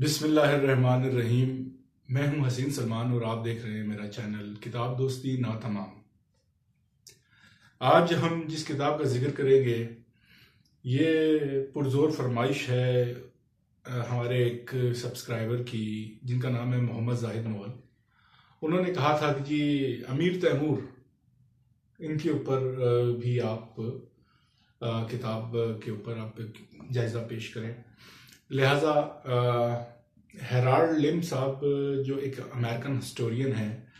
बिस्मिल्लाहिर्रहमानिर्रहीम। मैं हूं हसीन सलमान और आप देख रहे हैं मेरा चैनल किताब दोस्ती ना तमाम। आज हम जिस किताब का जिक्र करेंगे ये पुरजोर फरमाइश है हमारे एक सब्सक्राइबर की, जिनका नाम है मोहम्मद जाहिद मोल। उन्होंने कहा था कि जी अमीर तैमूर, इनके ऊपर भी आप किताब के ऊपर आप जायज़ा पेश करें। लिहाजा हेराल्ड लिम साहब, जो एक अमेरिकन हिस्टोरियन हैं,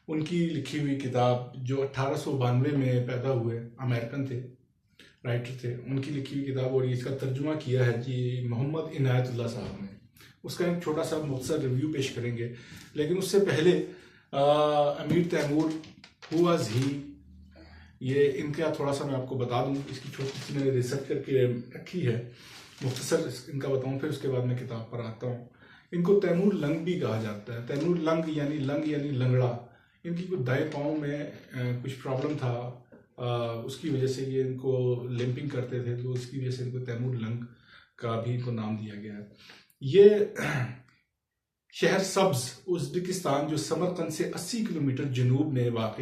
उनकी लिखी हुई किताब, जो 1892 में पैदा हुए, अमेरिकन थे, राइटर थे, उनकी लिखी हुई किताब, और इसका तर्जुमा किया है जी मोहम्मद इनायतुल्लाह साहब ने। उसका एक छोटा सा मुख्तसर रिव्यू पेश करेंगे, लेकिन उससे पहले अमीर तैमूर हु वाज ही, ये इनका थोड़ा सा मैं आपको बता दूं। इसकी छोटी सी मैंने रिसर्च करके रखी है, मुख्तसर इनका बताऊं, फिर उसके बाद मैं किताब पर आता हूँ। इनको तैमूर लंग भी कहा जाता है। तैमूर लंग यानी लंगड़ा। इनकी कुछ दाएं पाँव में कुछ प्रॉब्लम था, उसकी वजह से ये इनको लिम्पिंग करते थे, तो उसकी वजह से इनको तैमूर लंग का भी इनको नाम दिया गया है। ये शहर सब्ज उज़्बेकिस्तान, जो समरकंद से 80 किलोमीटर जनूब में वाक़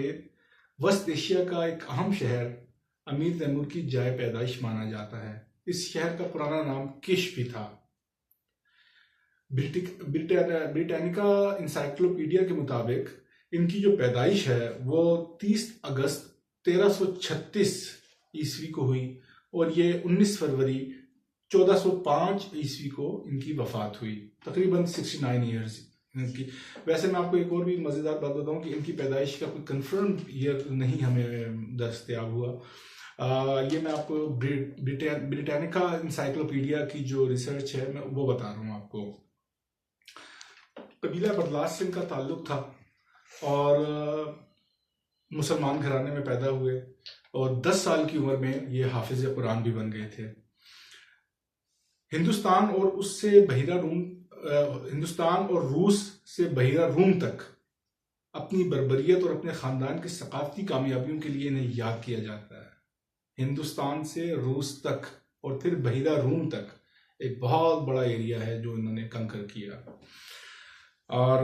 वस्त एशिया का एक अहम शहर, अमीर तैमूर की जाए पैदाइश माना जाता है। इस शहर का पुराना नाम किश भी था। ब्रिटानिका इंसाइक्लोपीडिया के मुताबिक इनकी जो पैदाइश है वो 30 अगस्त 1336 ईस्वी को हुई, और ये 19 फरवरी 1405 ईस्वी को इनकी वफात हुई। तकरीबन 69 ईयर्स इनकी। वैसे मैं आपको एक और भी मज़ेदार बात बताऊं कि इनकी पैदाइश का कोई कंफर्म ईयर नहीं हमें दस्तयाब हुआ। ये मैं आपको ब्रिटानिका इंसाइक्लोपीडिया की जो रिसर्च है मैं वो बता रहा हूँ आपको। कबीला बरलास से इनका ताल्लुक था, और मुसलमान घराने में पैदा हुए, और 10 साल की उम्र में ये हाफिज कुरान भी बन गए थे। हिंदुस्तान और रूस से बहिरा रूम तक अपनी बर्बरियत और अपने खानदान की सकाफती कामयाबियों के लिए इन्हें याद किया जाता है। हिंदुस्तान से रूस तक और फिर बहिरा रूम तक एक बहुत बड़ा एरिया है जो इन्होंने कंकर किया। और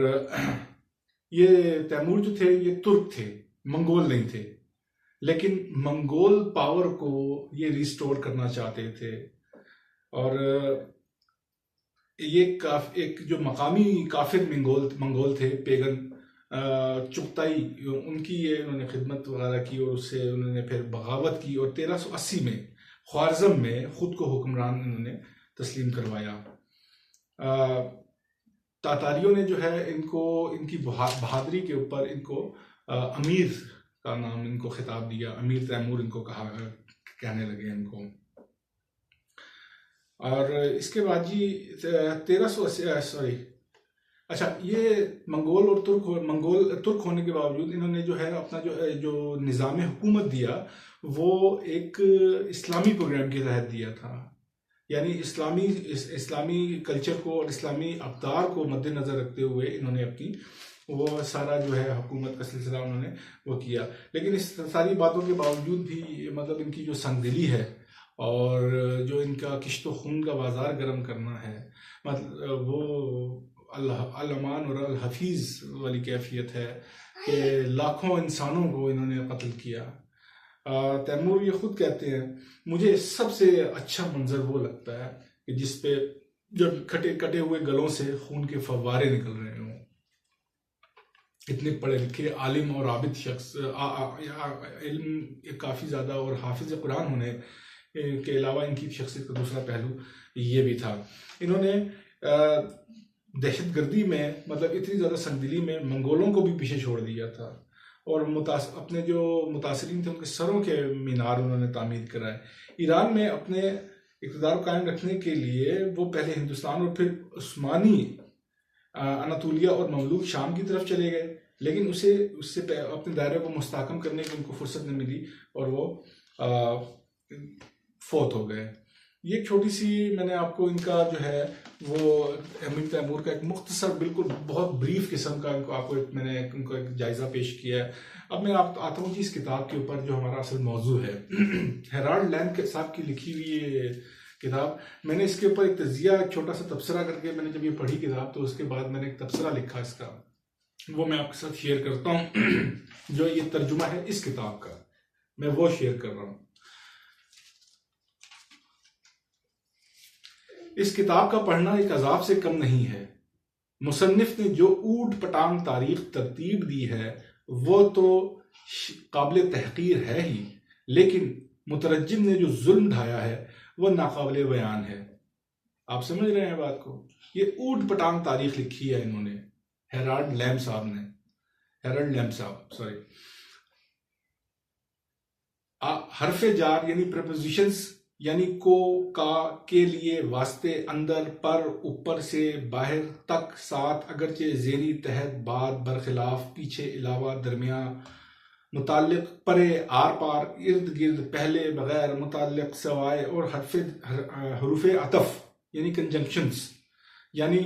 ये तैमूर जो थे ये तुर्क थे, मंगोल नहीं थे, लेकिन मंगोल पावर को ये रिस्टोर करना चाहते थे। और ये एक जो मकामी काफिर मंगोल थे, पेगन चुगताई, उनकी ये उन्होंने खिदमत वगैरह की, और उससे उन्होंने फिर बगावत की, और 1380 में ख्वारिज़म में खुद को हुक्मरान इन्होंने तस्लीम करवाया। तातारियों ने जो है इनको, इनकी बहादुरी के ऊपर इनको अमीर का नाम इनको खिताब दिया, अमीर तैमूर इनको कहने लगे इनको। और इसके बाद जी 1380 अच्छा, ये मंगोल तुर्क होने के बावजूद इन्होंने जो है अपना जो निज़ाम हुकूमत दिया वो एक इस्लामी प्रोग्राम के तहत दिया था। यानी इस्लामी कल्चर को और इस्लामी अक़दार को मद्देनज़र रखते हुए इन्होंने अपनी वो सारा जो है हुकूमत का सिलसिला उन्होंने वो किया। लेकिन इस सारी बातों के बावजूद भी मतलब इनकी जो संगदिली है और जो इनका किश्तो खून का बाजार गर्म करना है, मतलब वो अल-अमान और अल-हफीज़ वाली कैफियत है कि लाखों इंसानों को इन्होंने कत्ल किया। तैमूर ये खुद कहते हैं, मुझे सबसे अच्छा मंजर वो लगता है कि जिस पे जब कटे हुए गलों से खून के फव्वारे निकल रहे हों। इतने पढ़े लिखे आलिम और आबिद शख्स, इल्म काफ़ी ज़्यादा और हाफिज कुरान होने के अलावा इनकी शख्सियत का दूसरा पहलू ये भी था, इन्होंने दहशतगर्दी में मतलब इतनी ज़्यादा संगदिली में मंगोलों को भी पीछे छोड़ दिया था, और अपने जो मुतासिरीन थे उनके सरों के मीनार उन्होंने तामीर कराए। ईरान में अपने इक़्तिदार को कायम रखने के लिए वो पहले हिंदुस्तान और फिर उस्मानी अनातोलिया और ममलूक शाम की तरफ चले गए, लेकिन उससे अपने दायरे को मुस्तहकम करने की उनको फुर्सत नहीं मिली और वो फौत हो गए। ये एक छोटी सी मैंने आपको इनका जो है वो अमीर तैमूर का एक मुख्तसर, बिल्कुल बहुत ब्रीफ किस्म का मैंने इनको एक जायज़ा पेश किया है। अब मैं आता हूँ जी इस किताब के ऊपर जो हमारा असल मौजू है। हेराल्ड लैम साहब की लिखी हुई किताब। मैंने इसके ऊपर एक तजिया, एक छोटा सा तबसरा करके मैंने जब ये पढ़ी किताब, तो उसके बाद मैंने एक तबसरा लिखा इसका, वो मैं आपके साथ शेयर करता हूँ। जो ये तर्जुमा है इस किताब का, मैं वो शेयर कर रहा हूँ। इस किताब का पढ़ना एक अजाब से कम नहीं है। मुसन्निफ ने जो ऊट पटांग तारीख तरतीब दी है वो तो काबिल तहकीर है ही, लेकिन मुतरज्जिम ने जो जुल्म ढाया है वो नाकाबिल बयान है। आप समझ रहे हैं बात को? ये ऊट पटांग तारीख लिखी है इन्होंने, हेराल्ड लैम्ब साहब ने, हेराल्ड लैम्ब साहब, सॉरी। हरफे जार यानी प्रपोजिशंस, यानी को, का, के लिए, वास्ते, अंदर, पर, ऊपर से, बाहर, तक, साथ, अगरचे, जेरी, तहत, बाद, बरखिलाफ, पीछे, अलावा, दरमियान, मुताल्लिक, परे, आर पार, इर्द गिर्द, पहले, बगैर, मुताल्लिक, सवाए, और हरूफे अतफ यानी कंजंक्शंस, यानी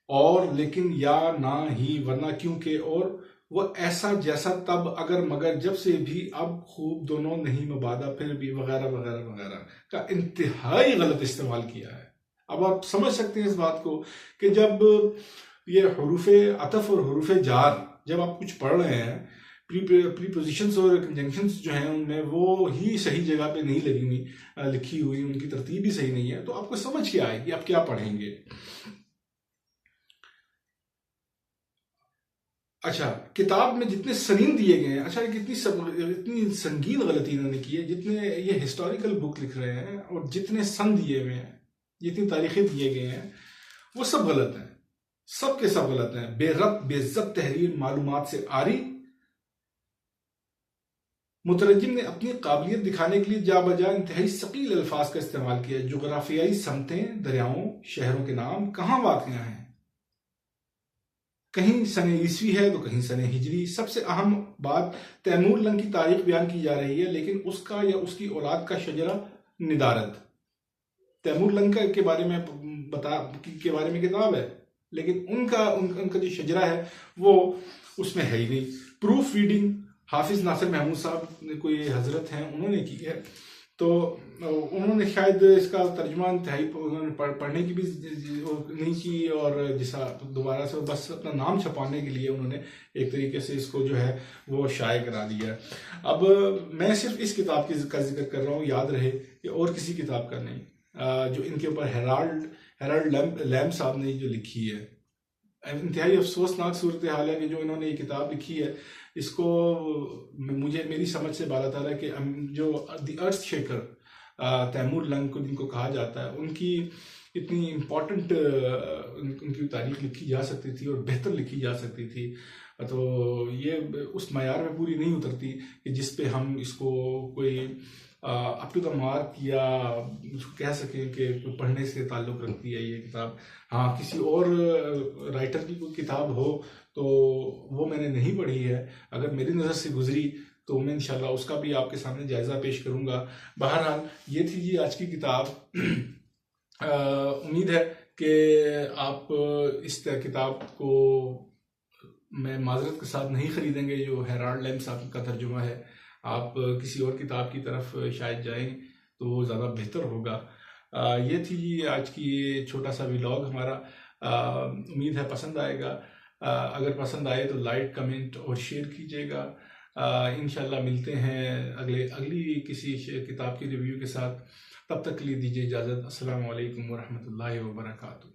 और, लेकिन, या, ना, ही, वरना, क्योंकि, और, वो ऐसा जैसा, तब, अगर, मगर, जब से भी, अब, खूब, दोनों, नहीं, मबादा, फिर भी, वगैरह वगैरह वगैरह का इंतहाई गलत इस्तेमाल किया है। अब आप समझ सकते हैं इस बात को कि जब ये हुरूफे अतफ और हुरूफे जार, जब आप कुछ पढ़ रहे हैं, प्रीपोजिशंस और कंजंक्शंस जो हैं उनमें वो ही सही जगह पे नहीं लगी हुई, लिखी हुई, उनकी तरतीब भी सही नहीं है, तो आपको समझ क्या आएगी, आप क्या पढ़ेंगे। अच्छा, किताब में जितने सनीन दिए गए हैं, अच्छा इतनी संगीन गलती इन्होंने की है, जितने ये हिस्टोरिकल बुक लिख रहे हैं और जितने सन दिए हुए हैं, जितनी तारीखें दिए गए हैं, वो सब गलत हैं, सब के सब गलत हैं। बेरब्त बेइज्जत तहरीर मालूमात से आरी। मुतरज्जिम ने अपनी काबिलियत दिखाने के लिए जा बजा इंतहाई सकील अल्फाज का इस्तेमाल किया। जोग्राफियाई समतें, दरियाओं, शहरों के नाम कहाँ वाक़ हैं, कहीं सने ईस्वी है तो कहीं सने हिजरी। सबसे अहम बात, तैमूर लंग की तारीख बयान की जा रही है, लेकिन उसका या उसकी औलाद का शजरा निदारत। तैमूर लंग के बारे में के बारे में किताब है, लेकिन उनका जो शजरा है वो उसमें है ही नहीं। प्रूफ रीडिंग हाफिज नासिर महमूद साहब कोई हजरत हैं, उन्होंने की है, तो उन्होंने शायद इसका तर्जुमा इंतहाई उन्होंने पढ़ने की भी नहीं की, और जैसा दोबारा से बस अपना नाम छपाने के लिए उन्होंने एक तरीके से इसको जो है वो शाये करा दिया। अब मैं सिर्फ इस किताब का जिक्र कर रहा हूँ, याद रहे कि और किसी किताब का नहीं, जो इनके ऊपर हेराल्ड लैम्ब साहब ने जो लिखी है। इंतहाई अफसोसनाक सूरत हाल है कि जो इन्होंने ये किताब लिखी है, इसको मुझे मेरी समझ से बाला ताला कि जो the earth shaker Timur Lang को जिनको कहा जाता है, उनकी इतनी इम्पोर्टेंट उनकी तारीख लिखी जा सकती थी और बेहतर लिखी जा सकती थी, तो ये उस मयार में पूरी नहीं उतरती कि जिस पे हम इसको कोई अप टू द मार्क या उसको कह सकें कि पढ़ने से ताल्लुक़ रखती है ये किताब। हाँ, किसी और राइटर की कोई किताब हो तो वो मैंने नहीं पढ़ी है, अगर मेरी नज़र से गुजरी तो मैं इंशाल्लाह उसका भी आपके सामने जायज़ा पेश करूँगा। बहरहाल ये थी जी आज की किताब। उम्मीद है कि आप इस किताब को मैं माजरत के साथ नहीं ख़रीदेंगे जो हेराल्ड लैम्ब साहब का तर्जुमा है, आप किसी और किताब की तरफ शायद जाएं तो वो ज़्यादा बेहतर होगा। ये थी जी आज की ये छोटा सा व्लॉग हमारा। उम्मीद है पसंद आएगा। अगर पसंद आए तो लाइक, कमेंट और शेयर कीजिएगा। इंशाल्लाह मिलते हैं अगली किसी किताब की रिव्यू के साथ। तब तक के लिए दीजिए इजाज़त। अस्सलामु अलैकुम वरहमतुल्लाहि वबरकातुहू।